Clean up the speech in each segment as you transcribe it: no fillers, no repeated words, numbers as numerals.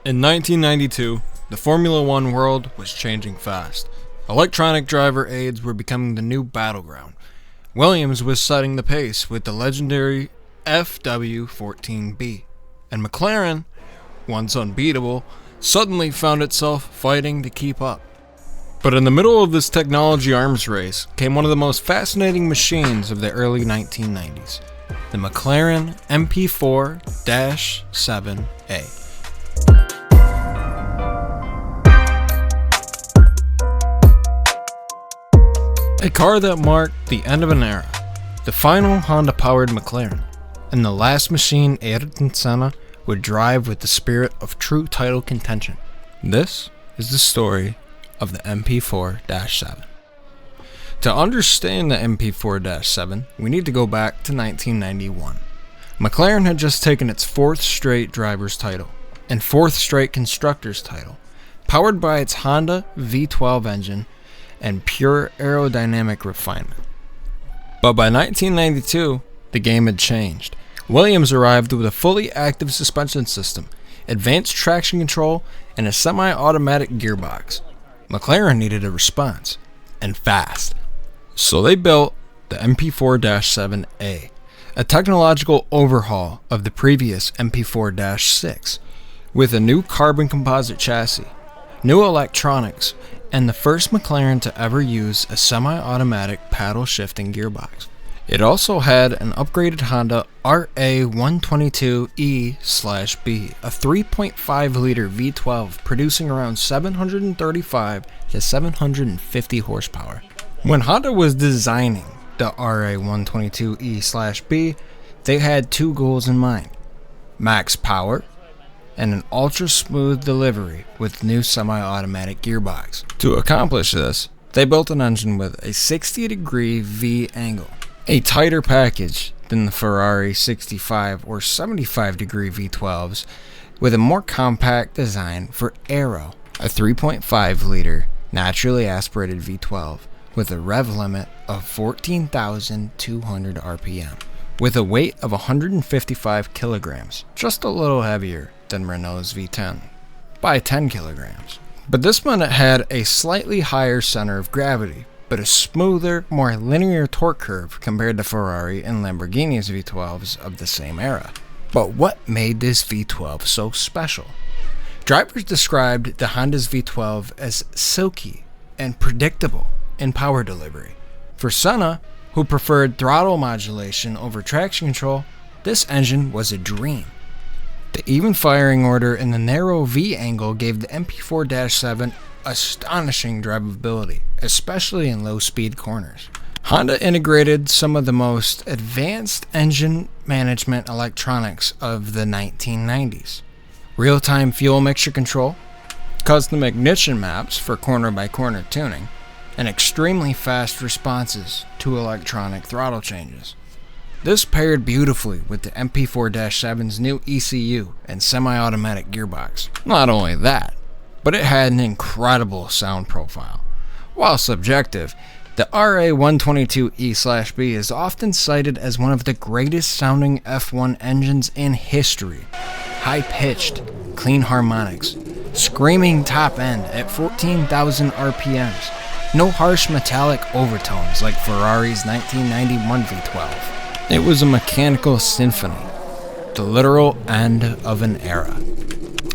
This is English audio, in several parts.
In 1992, the Formula One world was changing fast. Electronic driver aids were becoming the new battleground. Williams was setting the pace with the legendary FW14B, and McLaren, once unbeatable, suddenly found itself fighting to keep up. But in the middle of this technology arms race came one of the most fascinating machines of the early 1990s, the Mclaren MP4-7A. A car that marked the end of an era, the final Honda-powered McLaren, and the last machine Ayrton Senna would drive with the spirit of true title contention. This is the story of the MP4-7. To understand the MP4-7, we need to go back to 1991. McLaren had just taken its fourth straight driver's title, and fourth straight constructor's title, powered by its Honda V12 engine and pure aerodynamic refinement. But by 1992, the game had changed. Williams arrived with a fully active suspension system, advanced traction control, and a semi-automatic gearbox. McLaren needed a response, and fast. So they built the MP4-7A, a technological overhaul of the previous MP4-6, with a new carbon composite chassis, new electronics, and the first McLaren to ever use a semi-automatic paddle-shifting gearbox. It also had an upgraded Honda RA122E/B, a 3.5-liter V12 producing around 735 to 750 horsepower. When Honda was designing the RA122E/B, they had two goals in mind: max power and an ultra-smooth delivery with new semi-automatic gearbox. To accomplish this, they built an engine with a 60-degree V angle, a tighter package than the Ferrari 65 or 75-degree V12s, with a more compact design for Aero, a 3.5-liter naturally aspirated V12 with a rev limit of 14,200 RPM, with a weight of 155 kilograms, just a little heavier than Renault's V10 by 10 kilograms. But this one had a slightly higher center of gravity, but a smoother, more linear torque curve compared to Ferrari and Lamborghini's V12s of the same era. But what made this V12 so special? Drivers described the Honda's V12 as silky and predictable in power delivery. For Senna, who preferred throttle modulation over traction control, this engine was a dream. The even firing order and the narrow V angle gave the MP4-7 astonishing drivability, especially in low-speed corners. Honda integrated some of the most advanced engine management electronics of the 1990s. Real-time fuel mixture control, custom ignition maps for corner-by-corner tuning, and extremely fast responses to electronic throttle changes. This paired beautifully with the MP4-7's new ECU and semi-automatic gearbox. Not only that, but it had an incredible sound profile. While subjective, the RA122E/B is often cited as one of the greatest sounding F1 engines in history. High-pitched, clean harmonics, screaming top end at 14,000 RPMs, no harsh metallic overtones like Ferrari's 1991 V12. It was a mechanical symphony, the literal end of an era.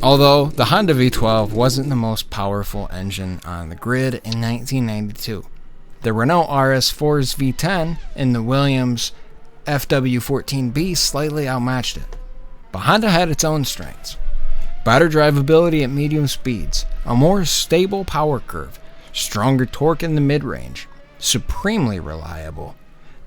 Although the Honda V12 wasn't the most powerful engine on the grid in 1992, the Renault RS4's V10 and the Williams FW14B slightly outmatched it. But Honda had its own strengths: better drivability at medium speeds, a more stable power curve, stronger torque in the mid-range, supremely reliable,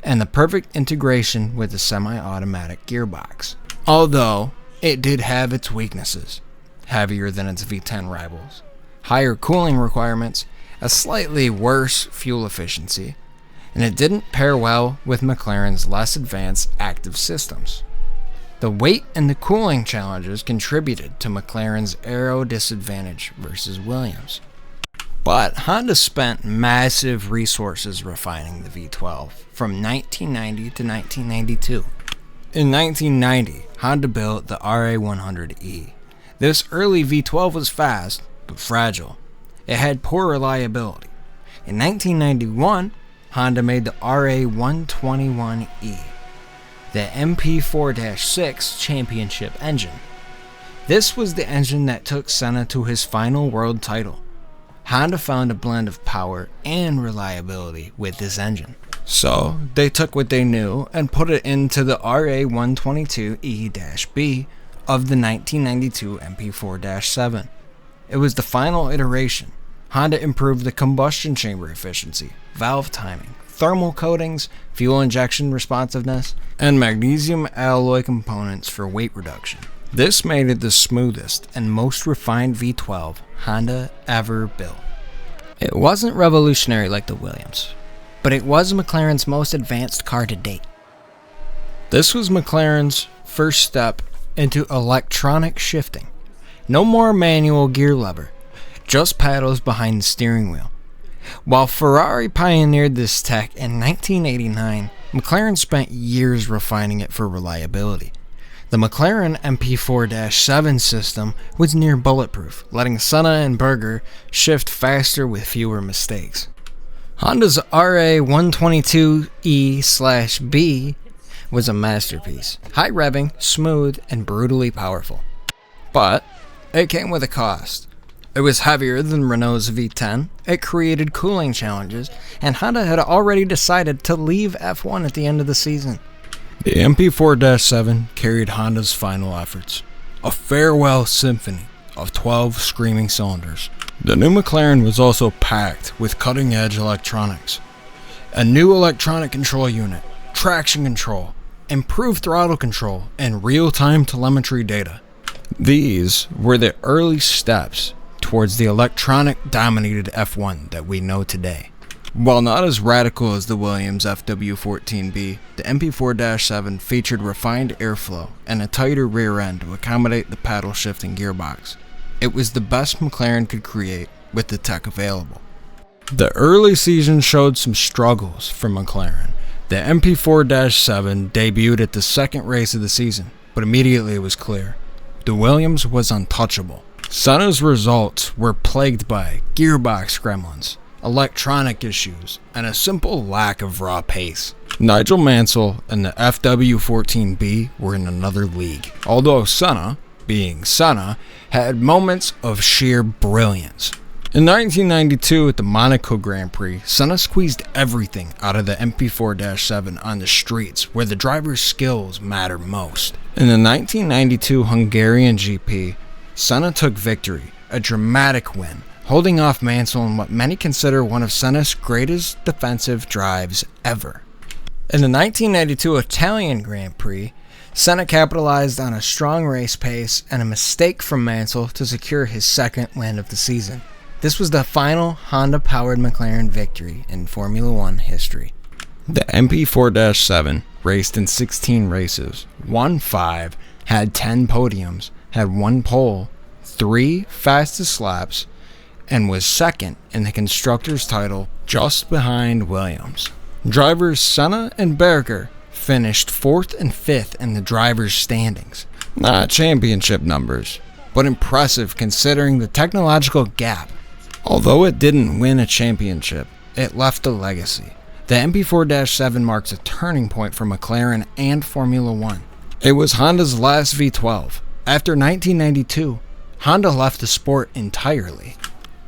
and the perfect integration with the semi-automatic gearbox. Although it did have its weaknesses: heavier than its V10 rivals, higher cooling requirements, a slightly worse fuel efficiency, and it didn't pair well with McLaren's less advanced active systems. The weight and the cooling challenges contributed to McLaren's aero disadvantage versus Williams. But Honda spent massive resources refining the V12 from 1990 to 1992. In 1990, Honda built the RA100E, This early V12 was fast, but fragile. It had poor reliability. In 1991, Honda made the RA121E, the MP4-6 championship engine. This was the engine that took Senna to his final world title. Honda found a blend of power and reliability with this engine. So, they took what they knew and put it into the RA122E-B of the 1992 MP4-7. It was the final iteration. Honda improved the combustion chamber efficiency, valve timing, thermal coatings, fuel injection responsiveness, and magnesium alloy components for weight reduction. This made it the smoothest and most refined V12 Honda ever built. It wasn't revolutionary like the Williams, but it was McLaren's most advanced car to date. This was McLaren's first step into electronic shifting. No more manual gear lever, just paddles behind the steering wheel. While Ferrari pioneered this tech in 1989, McLaren spent years refining it for reliability. The Mclaren MP4-7 system was near bulletproof, letting Senna and Berger shift faster with fewer mistakes. Honda's RA122E/B was a masterpiece, high revving, smooth, and brutally powerful. But it came with a cost. It was heavier than Renault's V10, it created cooling challenges, and Honda had already decided to leave F1 at the end of the season. The MP4-7 carried Honda's final efforts, a farewell symphony of 12 screaming cylinders. The new McLaren was also packed with cutting-edge electronics. A new electronic control unit, traction control, improved throttle control, and real-time telemetry data. These were the early steps towards the electronic-dominated F1 that we know today. While not as radical as the Williams FW14B, the MP4-7 featured refined airflow and a tighter rear end to accommodate the paddle-shifting gearbox. It was the best McLaren could create with the tech available. The early season showed some struggles for McLaren. The MP4-7 debuted at the second race of the season, but immediately it was clear. The Williams was untouchable. Senna's results were plagued by gearbox gremlins, electronic issues, and a simple lack of raw pace. Nigel Mansell and the FW14B were in another league, although Senna, being Senna, had moments of sheer brilliance. In 1992 at the Monaco Grand Prix, Senna squeezed everything out of the MP4-7 on the streets where the driver's skills matter most. In the 1992 Hungarian GP, Senna took victory, a dramatic win, holding off Mansell in what many consider one of Senna's greatest defensive drives ever. In the 1992 Italian Grand Prix, Senna capitalized on a strong race pace and a mistake from Mansell to secure his second win of the season. This was the final Honda-powered McLaren victory in Formula One history. The MP4-7 raced in 16 races, won 5, had 10 podiums, had 1 pole, 3 fastest laps, and was second in the Constructors' title just behind Williams. Drivers Senna and Berger finished 4th and 5th in the drivers' standings. Not championship numbers, but impressive considering the technological gap. Although it didn't win a championship, it left a legacy. The MP4-7 marks a turning point for McLaren and Formula One. It was Honda's last V12. After 1992, Honda left the sport entirely.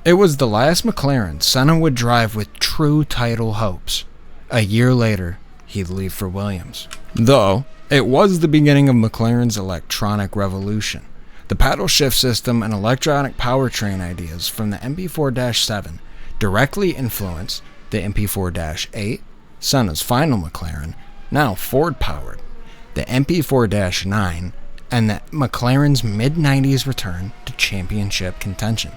It was the last McLaren Senna would drive with true title hopes. A year later, he'd leave for Williams. Though, it was the beginning of McLaren's electronic revolution. The paddle shift system and electronic powertrain ideas from the MP4-7 directly influenced the MP4-8, Senna's final McLaren, now Ford-powered, the MP4-9, and the McLaren's mid-90s return to championship contention.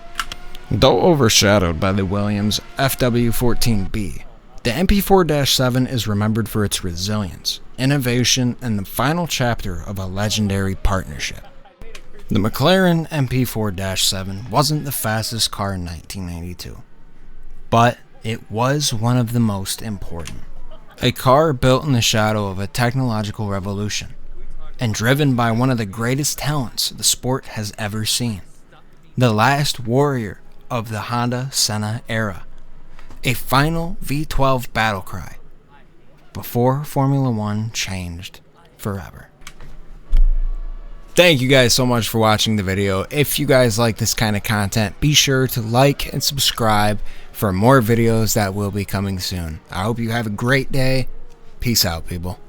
Though overshadowed by the Williams FW14B, the MP4-7 is remembered for its resilience, innovation, and the final chapter of a legendary partnership. The McLaren MP4-7 wasn't the fastest car in 1992, but it was one of the most important. A car built in the shadow of a technological revolution. and driven by one of the greatest talents the sport has ever seen. The last warrior of the Honda Senna era. A final V12 battle cry before Formula One changed forever. Thank you guys so much for watching the video. If you guys like this kind of content, be sure to like and subscribe for more videos that will be coming soon. I hope you have a great day. Peace out, people.